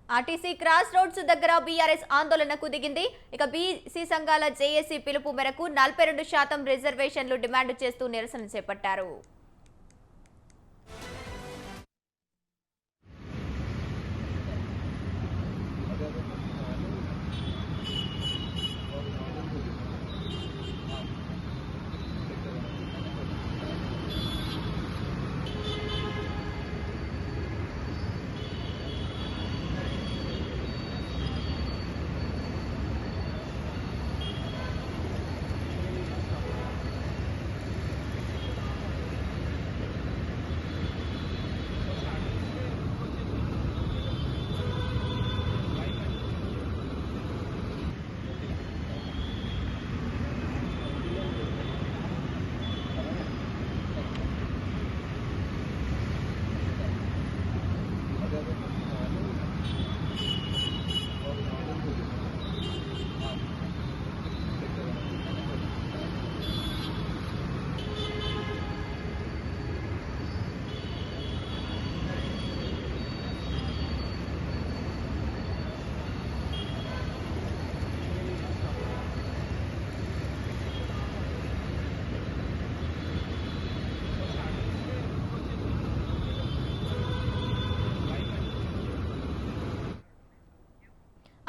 RTC cross roads దగ్గర BRS ఆందోళనకు దిగింది. ఇక బీసీ సంఘాల జేఏసీ పిలుపు మేరకు 42% రిజర్వేషన్లు డిమాండ్ చేస్తూ నిరసన చేపట్టారు.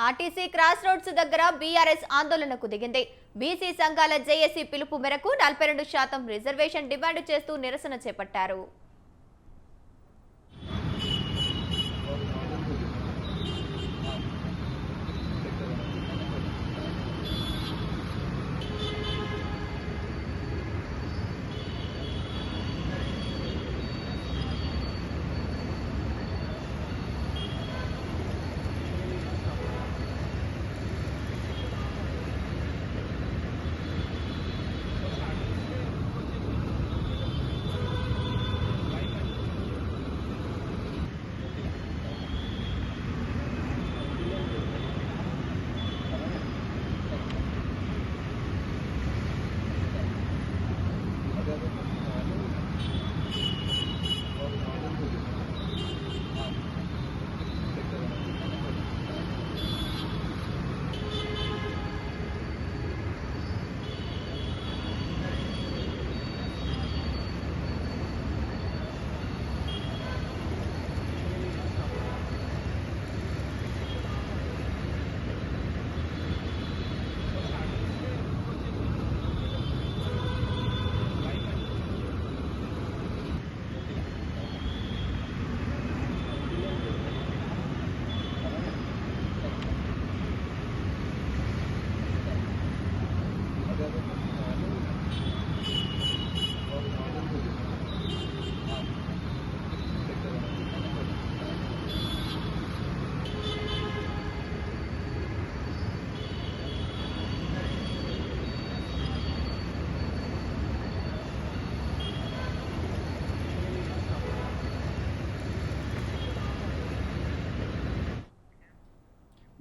ఆర్టీసీ క్రాస్ రోడ్స్ దగ్గర బీఆర్ఎస్ ఆందోళనకు దిగింది. బీసీ సంఘాల జేఏసీ పిలుపు మేరకు 42% రిజర్వేషన్ డిమాండ్ చేస్తూ నిరసన చేపట్టారు.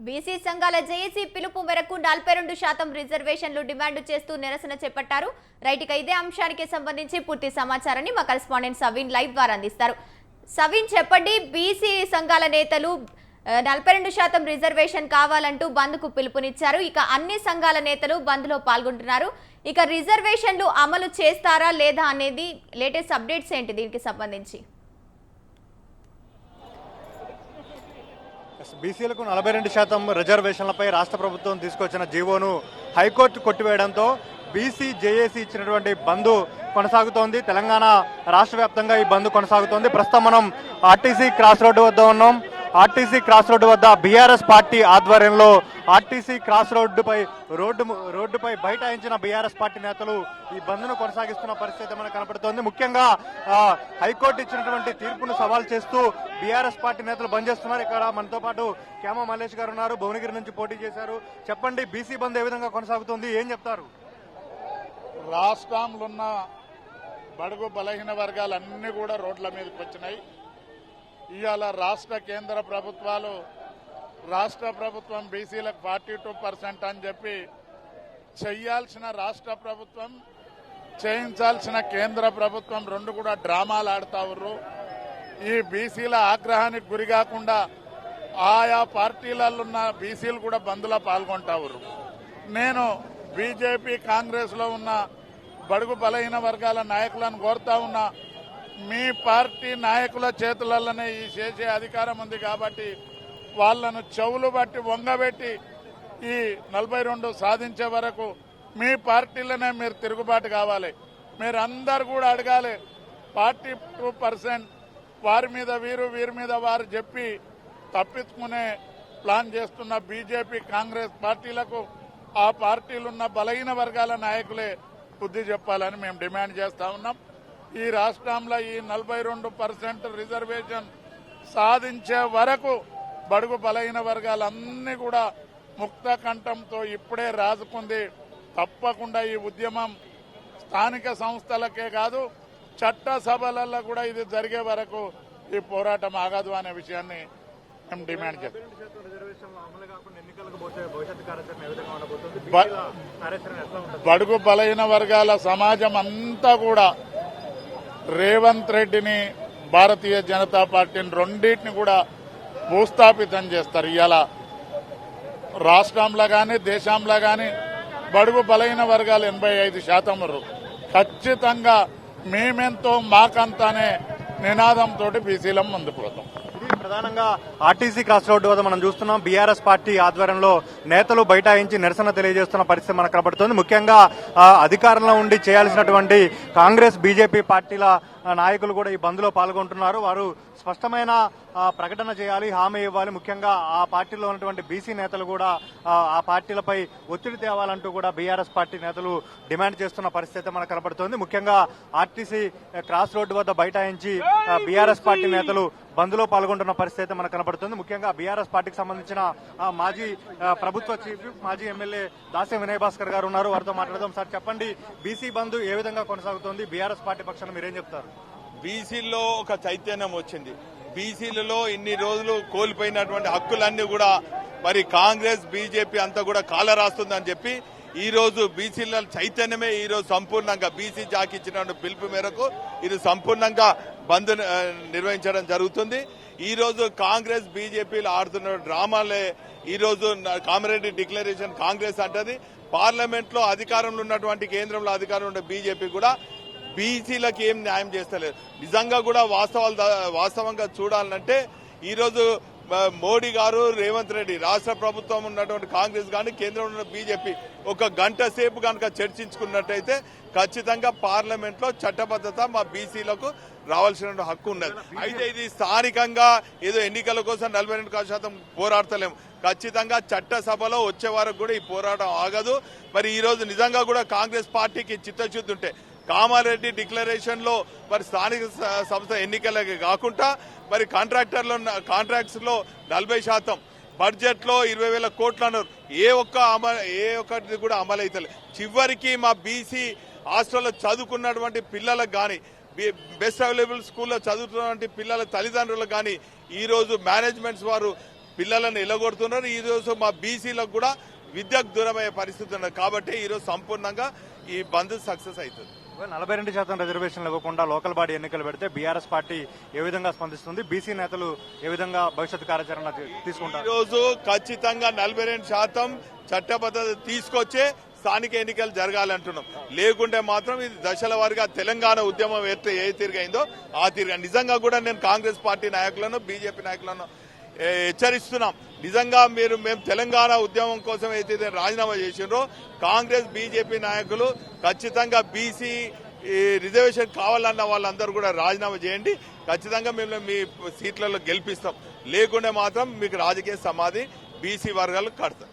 బీసీ సంఘాల జేఏసీ పిలుపు మేరకు 42% రిజర్వేషన్లు డిమాండ్ చేస్తూ నిరసన చేపట్టారు. రైట్ గా ఇదే అంశానికి సంబంధించి పూర్తి సమాచారాన్ని మా కరెస్పాండెంట్ సవీన్ లైవ్ ద్వారా అందిస్తారు. సవీన్, చెప్పండి, బీసీ సంఘాల నేతలు 42% రిజర్వేషన్ కావాలంటూ బంద్ కు పిలుపునిచ్చారు. ఇక అన్ని సంఘాల నేతలు బంద్ లో పాల్గొంటున్నారు. ఇక రిజర్వేషన్లు అమలు చేస్తారా లేదా అనేది లేటెస్ట్ అప్డేట్స్ ఏంటి దీనికి సంబంధించి? బీసీలకు 42% రిజర్వేషన్లపై రాష్ట్ర ప్రభుత్వం తీసుకొచ్చిన జీవోను హైకోర్టు కొట్టివేయడంతో బీసీ జేఏసీ ఇచ్చినటువంటి బంద్ కొనసాగుతోంది. తెలంగాణ రాష్ట్ర వ్యాప్తంగా ఈ బంద్ కొనసాగుతోంది. ప్రస్తుతం మనం ఆర్టీసీ క్రాస్ రోడ్డు వద్ద ఉన్నాం. ఆర్టీసీ క్రాస్ రోడ్డు వద్ద బీఆర్ఎస్ పార్టీ ఆధ్వర్యంలో ఆర్టీసీ క్రాస్ రోడ్డుపై బైఠాయించిన బీఆర్ఎస్ పార్టీ నేతలు ఈ బంద్ను కొనసాగిస్తున్న పరిస్థితి మనకు కనపడుతోంది. ముఖ్యంగా హైకోర్టు ఇచ్చినటువంటి తీర్పును సవాల్ చేస్తూ బీఆర్ఎస్ పార్టీ నేతలు బంద్ చేస్తున్నారు. ఇక్కడ మనతో పాటు కేమ మల్లేష్ గారు ఉన్నారు, భువనగిరి నుంచి పోటీ చేశారు. చెప్పండి, బీసీ బంద్ ఏ విధంగా కొనసాగుతుంది, ఏం చెప్తారు? రాష్ట్రంలో ఉన్న బడుగు బలహీన వర్గాలన్నీ కూడా రోడ్ల మీదకి వచ్చినాయి. ఇవాళ రాష్ట్ర కేంద్ర ప్రభుత్వాలు రాష్ట్ర ప్రభుత్వం బీసీలకు 42% అని చెప్పి చెయ్యాల్సిన రాష్ట్ర ప్రభుత్వం, చేయించాల్సిన కేంద్ర ప్రభుత్వం రెండు కూడా డ్రామాలు ఆడుతా ఉన్నారు. ఈ బీసీల ఆగ్రహానికి గురి కాకుండా ఆయా పార్టీలలో ఉన్న బీసీలు కూడా బంద్లో పాల్గొంటారు. నేను బీజేపీ కాంగ్రెస్ లో ఉన్న బడుగు బలహీన వర్గాల నాయకులను కోరుతా ఉన్నా, మీ పార్టీ నాయకుల చేతులలోనే ఈ చేసే అధికారం ఉంది కాబట్టి వాళ్లను చెవులు బట్టి వంగబెట్టి ఈ 42 సాధించే వరకు మీ పార్టీలోనే మీరు తిరుగుబాటు కావాలి. మీరు అందరు కూడా అడగాలి. 42% వారి మీద వీరి మీద వారు చెప్పి తప్పించుకునే ప్లాన్ చేస్తున్న బీజేపీ కాంగ్రెస్ పార్టీలకు ఆ పార్టీలున్న బలహీన వర్గాల నాయకులే బుద్ధి చెప్పాలని మేము డిమాండ్ చేస్తా ఉన్నాం. ఈ రాష్ట్రంలో ఈ 42% రిజర్వేషన్ సాధించే వరకు బడుగు బలహీన వర్గాలన్నీ కూడా ముక్త కంఠంతో ఇప్పుడే రాజుకుంది. తప్పకుండా ఈ ఉద్యమం స్థానిక సంస్థలకే కాదు, చట్ట సభలలో కూడా ఇది జరిగే వరకు ఈ పోరాటం ఆగదు అనే విషయాన్ని మేము డిమాండ్ చేస్తాం. బడుగు బలహీన వర్గాల సమాజం అంతా కూడా రేవంత్ రెడ్డిని, భారతీయ జనతా పార్టీని రెండింటిని కూడా భూస్థాపితం చేస్తారు. ఇవాళ రాష్ట్రంలో కానీ దేశంలో కానీ బడుగు బలహీన వర్గాలు 85% ఖచ్చితంగా మేమెంతో మాకంతానే నినాదంతో బీసీలం ముందుకు పోతాం. ఇది ప్రధానంగా ఆర్టీసీ క్రాస్ రోడ్డు వద్ద మనం చూస్తున్నాం. బీఆర్ఎస్ పార్టీ ఆధ్వర్యంలో నేతలు బైఠాయించి నిరసన తెలియజేస్తున్న పరిస్థితి మనకు కనబడుతుంది. ముఖ్యంగా అధికారంలో ఉండి చేయాల్సినటువంటి కాంగ్రెస్ బీజేపీ పార్టీల నాయకులు కూడా ఈ బంద్ లో పాల్గొంటున్నారు. వారు స్పష్టమైన ప్రకటన చేయాలి, హామీ ఇవ్వాలి. ముఖ్యంగా ఆ పార్టీలో ఉన్నటువంటి బీసీ నేతలు కూడా ఆ పార్టీలపై ఒత్తిడి తేవాలంటూ కూడా బీఆర్ఎస్ పార్టీ నేతలు డిమాండ్ చేస్తున్న పరిస్థితి మనకు కనబడుతోంది. ముఖ్యంగా ఆర్టీసీ క్రాస్ రోడ్డు వద్ద బైఠాయించి బీఆర్ఎస్ పార్టీ నేతలు బంద్ లో పాల్గొంటున్న పరిస్థితి మనకు కనబడుతుంది. ముఖ్యంగా బీఆర్ఎస్ పార్టీకి సంబంధించిన మాజీ ప్రభుత్వ చీఫ్, మాజీ ఎమ్మెల్యే దాసే వినయ్ భాస్కర్ గారు ఉన్నారు. వారితో మాట్లాడదాం. సార్ చెప్పండి, బీసీ బంద్ ఏ విధంగా కొనసాగుతోంది? బీఆర్ఎస్ పార్టీ పక్షాన మీరేం చెప్తారు? బీసీల్లో ఒక చైతన్యం వచ్చింది. బీసీలలో ఇన్ని రోజులు కోల్పోయినటువంటి హక్కులన్నీ కూడా మరి కాంగ్రెస్ బీజేపీ అంతా కూడా కాలరాస్తుందని చెప్పి ఈ రోజు బీసీల చైతన్యమే ఈ రోజు సంపూర్ణంగా బీసీ జాకి ఇచ్చిన పిలుపు మేరకు ఇది సంపూర్ణంగా బంద్ నిర్వహించడం జరుగుతుంది. ఈ రోజు కాంగ్రెస్ బీజేపీలు ఆడుతున్న డ్రామాలే ఈ రోజు కామారెడ్డి డిక్లరేషన్ కాంగ్రెస్ అంటది. పార్లమెంట్ లో అధికారంలో ఉన్నటువంటి కేంద్రంలో అధికారంలో ఉన్న బీజేపీ కూడా బీసీలకు ఏం న్యాయం చేస్తలేదు. నిజంగా కూడా వాస్తవంగా చూడాలంటే ఈ రోజు మోడీ గారు, రేవంత్ రెడ్డి, రాష్ట్ర ప్రభుత్వం ఉన్నటువంటి కాంగ్రెస్ కానీ కేంద్రంలో ఉన్న బీజేపీ ఒక గంట సేపు కనుక చర్చించుకున్నట్టయితే ఖచ్చితంగా పార్లమెంట్ లో చట్టబద్ధత మా బీసీలకు రావాల్సిన హక్కు ఉన్నది. అయితే ఇది స్థానికంగా ఏదో ఎన్నికల కోసం 42% పోరాడతలేము. ఖచ్చితంగా చట్టసభలో వచ్చే వరకు కూడా ఈ పోరాటం ఆగదు. మరి ఈ రోజు నిజంగా కూడా కాంగ్రెస్ పార్టీకి చిత్తశుద్ధి ఉంటే కామారెడ్డి డిక్లరేషన్ లో మరి స్థానిక సంస్థ ఎన్నికలకి కాకుండా మరి కాంట్రాక్ట్స్ లో 40%, బడ్జెట్ లో 20,000 కోట్లు అన్నారు. ఏ ఒక్కటి కూడా అమలు అవుతలే. చివరికి మా బీసీ హాస్టల్లో చదువుకున్నటువంటి పిల్లలకు కానీ, బెస్ట్ అవైలబుల్ స్కూల్లో చదువుతున్నటువంటి పిల్లల తల్లిదండ్రులకు కానీ ఈ రోజు మేనేజ్మెంట్స్ వారు పిల్లలను ఎల్లగొడుతున్నారు. ఈ రోజు మా బీసీలకు కూడా విద్యకు దూరమయ్యే పరిస్థితి ఉన్నది. కాబట్టి ఈ రోజు సంపూర్ణంగా ఈ బంద్ సక్సెస్ అవుతుంది. 42% రిజర్వేషన్లు ఇవ్వకుండా లోకల్ బాడీ ఎన్నికలు పెడితే బీఆర్ఎస్ పార్టీ ఏ విధంగా స్పందిస్తుంది? బీసీ నేతలు ఏ విధంగా భవిష్యత్తు కార్యాచరణ తీసుకుంటారు? ఈ రోజు ఖచ్చితంగా 42% చట్టబద్ధత తీసుకొచ్చే స్థానిక ఎన్నికలు జరగాలంటున్నాం. లేకుంటే మాత్రం ఇది దశల వారీగా తెలంగాణ ఉద్యమం ఏ తీరుగైందో ఆ తీరుగా నిజంగా కూడా నేను కాంగ్రెస్ పార్టీ నాయకులను, బీజేపీ నాయకులను హెచ్చరిస్తున్నాం. నిజంగా మేము తెలంగాణ ఉద్యమం కోసం అయితే రాజీనామా చేసిండ్రో కాంగ్రెస్ బీజేపీ నాయకులు ఖచ్చితంగా బీసీ రిజర్వేషన్ కావాలన్న వాళ్ళందరూ కూడా రాజీనామా చేయండి. ఖచ్చితంగా మేము మీ సీట్లలో గెలిపిస్తాం. లేకుంటే మాత్రం మీకు రాజకీయ సమాధి బీసీ వర్గాలకు కడతాం.